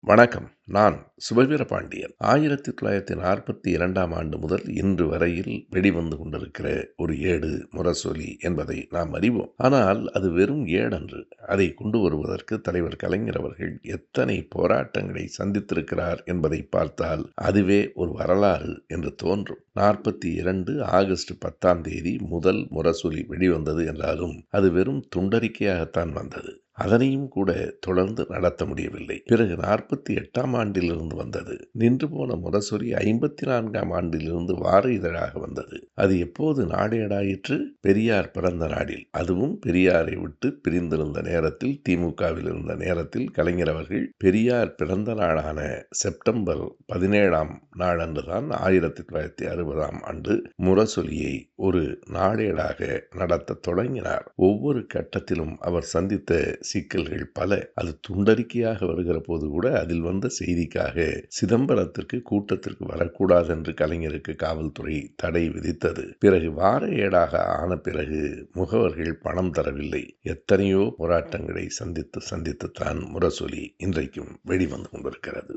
வணக்கம். நான் சுபவீர பாண்டியன். 1942ஆம் ஆண்டு முதல் இன்று வரையில் வெளிவந்து கொண்டிருக்கிற ஒரு ஏடு முரசொலி என்பதை நாம் அறிவோம். ஆனால் அது வெறும் ஏடன்று. அதை கொண்டு வருவதற்கு தலைவர் கலைஞர் அவர்கள் எத்தனை போராட்டங்களை சந்தித்திருக்கிறார் என்பதை பார்த்தால் அதுவே ஒரு வரலாறு என்று தோன்றும். 42 ஆகஸ்ட் 10 முதல் முரசொலி வெளிவந்தது என்றாலும் அது வெறும் துண்டறிக்கையாகத்தான் வந்தது. அதனையும் கூட தொடர்ந்து நடத்த முடியவில்லை. பிறகு 48ஆம் ஆண்டிலிருந்து வந்தது. நின்று போன முரசொலி 54ஆம் ஆண்டிலிருந்து வார இதழாக வந்தது. அது எப்போது நாடேடாயிற்று? பெரியார் பிறந்த நாளில். அதுவும் பெரியாரை விட்டு பிரிந்திருந்த நேரத்தில், திமுகவில் இருந்த நேரத்தில் கலைஞர் அவர்கள் பெரியார் பிறந்த நாளான செப்டம்பர் 17ஆம் நாளன்றுதான் 1960ஆம் ஆண்டு முரசொலியை ஒரு நாடேடாக நடத்த தொடங்கினார். ஒவ்வொரு கட்டத்திலும் அவர் சந்தித்த சிக்கல்கள் பல. அது துண்டறிக்கையாக வருகிற போது கூட அதில் வந்த செய்திக்காக சிதம்பரத்திற்கு கூட்டத்திற்கு வரக்கூடாது என்று கலைஞருக்கு காவல்துறை தடை விதித்தது. பிறகு வார ஏடாக ஆன பிறகு முகவர்கள் பணம் தரவில்லை. எத்தனையோ போராட்டங்களை சந்தித்துத்தான் முரசொலி இன்றைக்கும் வெளிவந்து கொண்டிருக்கிறது.